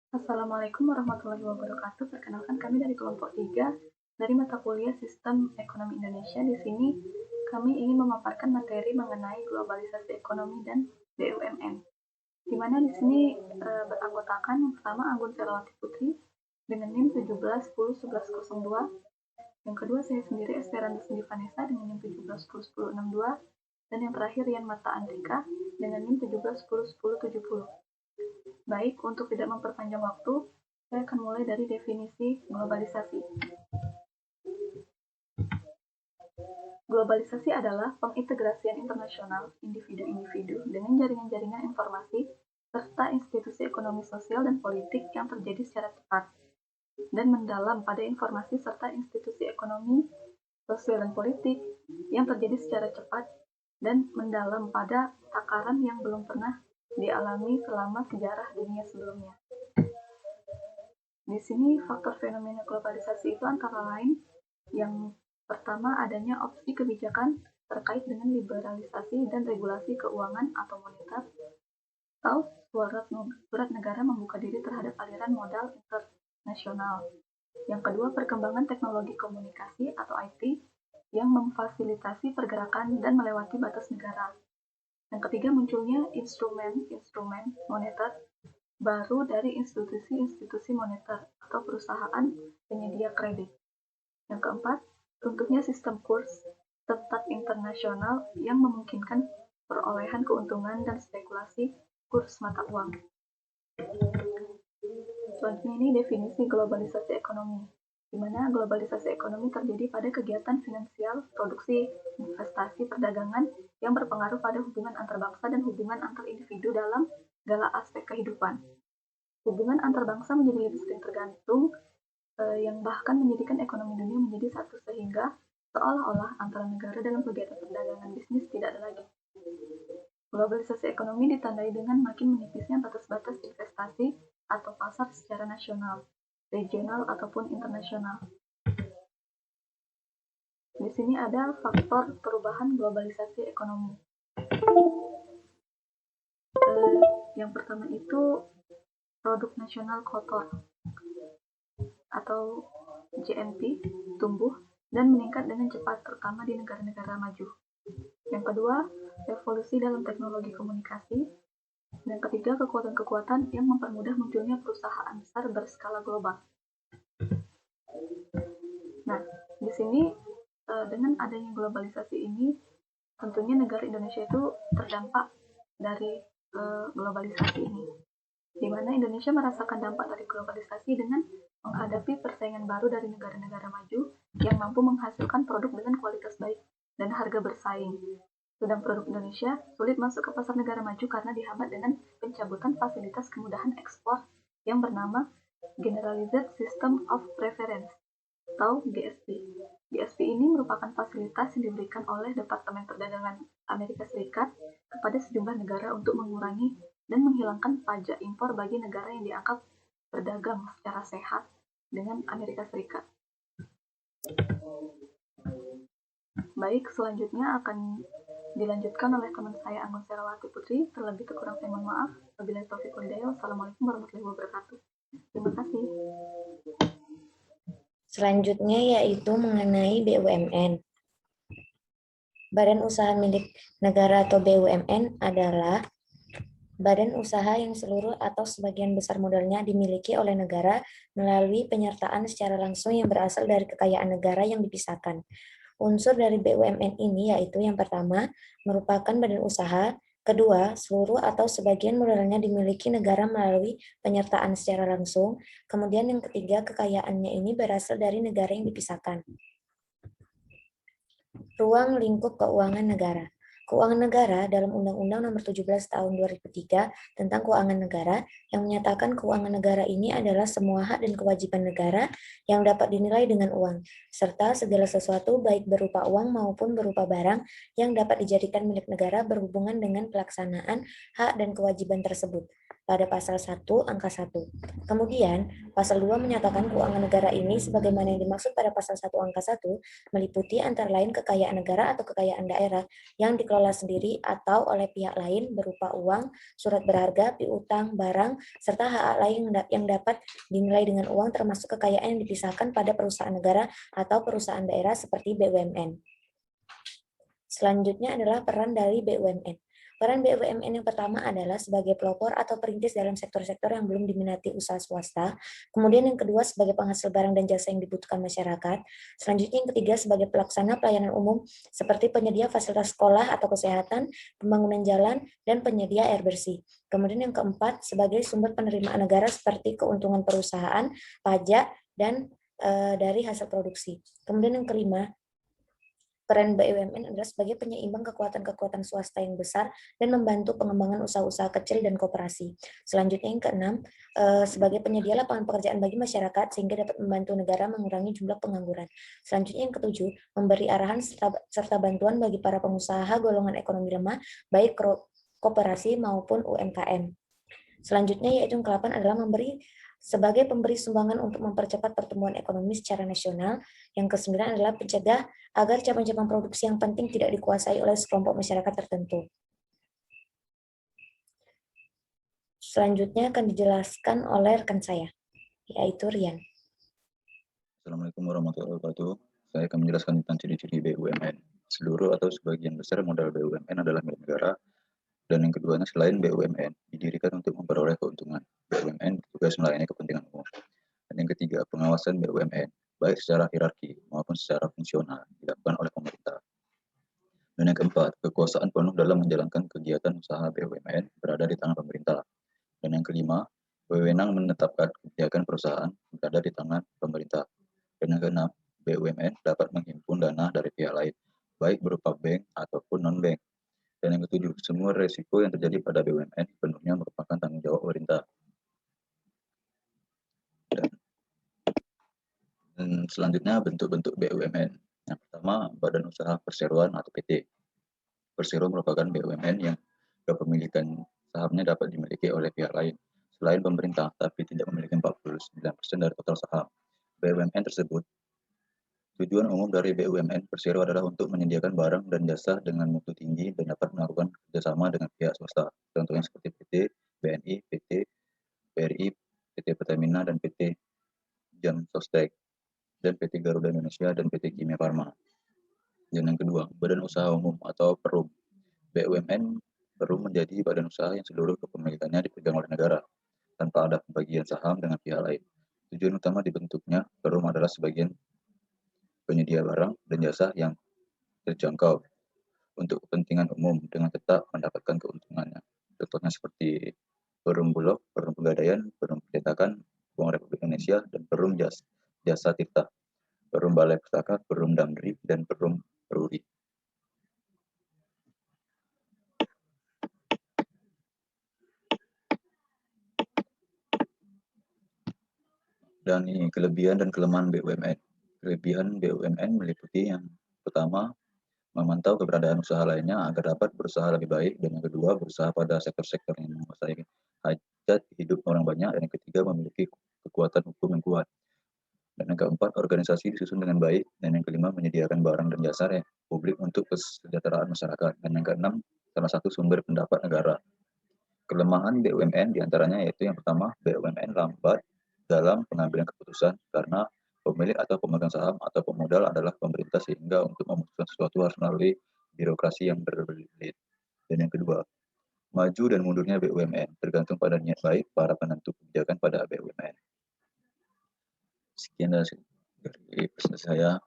Assalamualaikum warahmatullahi wabarakatuh. Perkenalkan kami dari kelompok 3 dari mata kuliah Sistem Ekonomi Indonesia. Di sini kami ingin memaparkan materi mengenai globalisasi ekonomi dan BUMN. Di mana di sini beranggotakan yang pertama Anggun Selawati Putri dengan NIM 17101102. Yang kedua saya sendiri Esperanza Cindy Vanessa dengan NIM 17101062 dan yang terakhir Rian Marta Andrika dengan NIM 17101070. Baik, untuk tidak memperpanjang waktu, saya akan mulai dari definisi globalisasi. Globalisasi adalah pengintegrasian internasional individu-individu dengan jaringan-jaringan informasi serta institusi ekonomi sosial dan politik yang terjadi secara cepat dan mendalam pada informasi serta institusi ekonomi sosial dan politik yang terjadi secara cepat dan mendalam pada takaran yang belum pernah dialami selama sejarah dunia sebelumnya. Di sini faktor fenomena globalisasi itu antara lain yang pertama adanya opsi kebijakan terkait dengan liberalisasi dan regulasi keuangan atau moneter atau surat negara membuka diri terhadap aliran modal internasional. Yang kedua, perkembangan teknologi komunikasi atau IT yang memfasilitasi pergerakan dan melewati batas negara. Yang ketiga, munculnya instrumen-instrumen moneter baru dari institusi-institusi moneter atau perusahaan penyedia kredit. Yang keempat, runtuhnya sistem kurs tetap internasional yang memungkinkan perolehan keuntungan dan spekulasi kurs mata uang. Selanjutnya ini definisi globalisasi ekonomi, di mana globalisasi ekonomi terjadi pada kegiatan finansial, produksi, investasi, perdagangan yang berpengaruh pada hubungan antar bangsa dan hubungan antar individu dalam segala aspek kehidupan. Hubungan antar bangsa menjadi lebih sering tergantung, yang bahkan menjadikan ekonomi dunia menjadi satu sehingga seolah-olah antara negara dalam kegiatan perdagangan bisnis tidak ada lagi. Globalisasi ekonomi ditandai dengan makin menipisnya batas-batas investasi atau pasar secara nasional, regional, ataupun internasional. Di sini ada faktor perubahan globalisasi ekonomi. Yang pertama itu produk nasional kotor atau GNP tumbuh dan meningkat dengan cepat, terutama di negara-negara maju. Yang kedua, revolusi dalam teknologi komunikasi. Dan ketiga, kekuatan-kekuatan yang mempermudah munculnya perusahaan besar berskala global. Nah, di sini dengan adanya globalisasi ini, tentunya negara Indonesia itu terdampak dari globalisasi ini, di mana Indonesia merasakan dampak dari globalisasi dengan menghadapi persaingan baru dari negara-negara maju yang mampu menghasilkan produk dengan kualitas baik dan harga bersaing. Sedang produk Indonesia sulit masuk ke pasar negara maju karena dihambat dengan pencabutan fasilitas kemudahan ekspor yang bernama Generalized System of Preference atau GSP. GSP ini merupakan fasilitas yang diberikan oleh Departemen Perdagangan Amerika Serikat kepada sejumlah negara untuk mengurangi dan menghilangkan pajak impor bagi negara yang dianggap berdagang secara sehat dengan Amerika Serikat. Baik, selanjutnya akan dilanjutkan oleh teman saya Anggun Selawati Putri. Terlebih kurang saya mohon maaf. Wabillahi taufiq wal hidayah. Wassalamualaikum warahmatullahi wabarakatuh. Terima kasih. Selanjutnya yaitu mengenai BUMN. Badan usaha milik negara atau BUMN adalah badan usaha yang seluruh atau sebagian besar modalnya dimiliki oleh negara melalui penyertaan secara langsung yang berasal dari kekayaan negara yang dipisahkan. Unsur dari BUMN ini yaitu yang pertama, merupakan badan usaha, kedua, seluruh atau sebagian modalnya dimiliki negara melalui penyertaan secara langsung, kemudian yang ketiga, kekayaannya ini berasal dari negara yang dipisahkan. Ruang lingkup keuangan negara. Keuangan negara dalam Undang-Undang Nomor 17 Tahun 2003 tentang Keuangan Negara yang menyatakan keuangan negara ini adalah semua hak dan kewajiban negara yang dapat dinilai dengan uang, serta segala sesuatu baik berupa uang maupun berupa barang yang dapat dijadikan milik negara berhubungan dengan pelaksanaan hak dan kewajiban tersebut. pada pasal 1 angka 1. Kemudian, pasal 2 menyatakan keuangan negara ini sebagaimana yang dimaksud pada pasal 1 angka 1 meliputi antara lain kekayaan negara atau kekayaan daerah yang dikelola sendiri atau oleh pihak lain berupa uang, surat berharga, piutang, barang, serta hak lain yang dapat dinilai dengan uang termasuk kekayaan yang dipisahkan pada perusahaan negara atau perusahaan daerah seperti BUMN. Selanjutnya adalah peran dari BUMN. Peran BUMN yang pertama adalah sebagai pelopor atau perintis dalam sektor-sektor yang belum diminati usaha swasta. Kemudian yang kedua sebagai penghasil barang dan jasa yang dibutuhkan masyarakat. Selanjutnya yang ketiga sebagai pelaksana pelayanan umum seperti penyedia fasilitas sekolah atau kesehatan, pembangunan jalan, dan penyedia air bersih. Kemudian yang keempat sebagai sumber penerimaan negara seperti keuntungan perusahaan, pajak, dan dari hasil produksi. Kemudian yang kelima, peran BUMN adalah sebagai penyeimbang kekuatan-kekuatan swasta yang besar dan membantu pengembangan usaha-usaha kecil dan koperasi. Selanjutnya yang keenam, sebagai penyedia lapangan pekerjaan bagi masyarakat sehingga dapat membantu negara mengurangi jumlah pengangguran. Selanjutnya yang ketujuh, memberi arahan serta bantuan bagi para pengusaha golongan ekonomi lemah, baik koperasi maupun UMKM. Selanjutnya yaitu yang ke-8 adalah sebagai pemberi sumbangan untuk mempercepat pertumbuhan ekonomi secara nasional. Yang ke-9 adalah pencegah agar cabang-cabang produksi yang penting tidak dikuasai oleh sekelompok masyarakat tertentu. Selanjutnya akan dijelaskan oleh rekan saya, yaitu Rian. Assalamualaikum warahmatullahi wabarakatuh. Saya akan menjelaskan tentang ciri-ciri BUMN. Seluruh atau sebagian besar modal BUMN adalah milik negara, dan yang keduanya selain BUMN, didirikan untuk memperoleh keuntungan. BUMN bertugas melayani kepentingan umum. Dan yang ketiga, pengawasan BUMN, baik secara hierarki maupun secara fungsional, dilakukan oleh pemerintah. Dan yang keempat, kekuasaan penuh dalam menjalankan kegiatan usaha BUMN berada di tangan pemerintah. Dan yang kelima, wewenang menetapkan kebijakan perusahaan berada di tangan pemerintah. Dan yang keenam, BUMN dapat menghimpun dana dari pihak lain, baik berupa bank ataupun non-bank. Dan yang ketujuh, semua resiko yang terjadi pada BUMN penuhnya merupakan tanggung jawab pemerintah. Dan selanjutnya bentuk-bentuk BUMN. Yang pertama, Badan Usaha Perseroan atau PT. Persero merupakan BUMN yang kepemilikan sahamnya dapat dimiliki oleh pihak lain selain pemerintah, tapi tidak memiliki 49% dari total saham. BUMN tersebut. Tujuan umum dari BUMN Persero adalah untuk menyediakan barang dan jasa dengan mutu tinggi dan dapat melakukan kerjasama dengan pihak swasta. Contohnya seperti PT, BNI, PT, BRI, PT Pertamina, dan PT Jam Sostek, dan PT Garuda Indonesia, dan PT Kimia Farma. Dan yang kedua, Badan Usaha Umum atau Perum. BUMN Perum menjadi badan usaha yang seluruh kepemilikannya dipegang oleh negara, tanpa ada pembagian saham dengan pihak lain. Tujuan utama dibentuknya Perum adalah sebagian penyedia barang dan jasa yang terjangkau untuk kepentingan umum dengan tetap mendapatkan keuntungannya. Contohnya seperti Perum Bulog, Perum Pegadaian, Perum Percetakan, Bank Republik Indonesia, dan Perum Jasa Tirta, Perum Balai Pustaka, Perum Damri, dan Perum Peruri. Dan ini kelebihan dan kelemahan BUMN. Kelebihan BUMN meliputi yang pertama, memantau keberadaan usaha lainnya agar dapat berusaha lebih baik, dan yang kedua, berusaha pada sektor-sektor yang menguasai hajat hidup orang banyak, dan yang ketiga, memiliki kekuatan hukum yang kuat. Dan yang keempat, organisasi disusun dengan baik, dan yang kelima, menyediakan barang dan jasa publik untuk kesejahteraan masyarakat, dan yang keenam, salah satu sumber pendapat negara. Kelemahan BUMN diantaranya yaitu yang pertama, BUMN lambat dalam pengambilan keputusan karena pemilik atau pemegang saham atau pemodal adalah pemerintah, sehingga untuk memutuskan sesuatu harus melalui birokrasi yang berbelit. Dan yang kedua, maju dan mundurnya BUMN tergantung pada niat baik para penentu kebijakan pada BUMN. Sekian dari presentasi saya.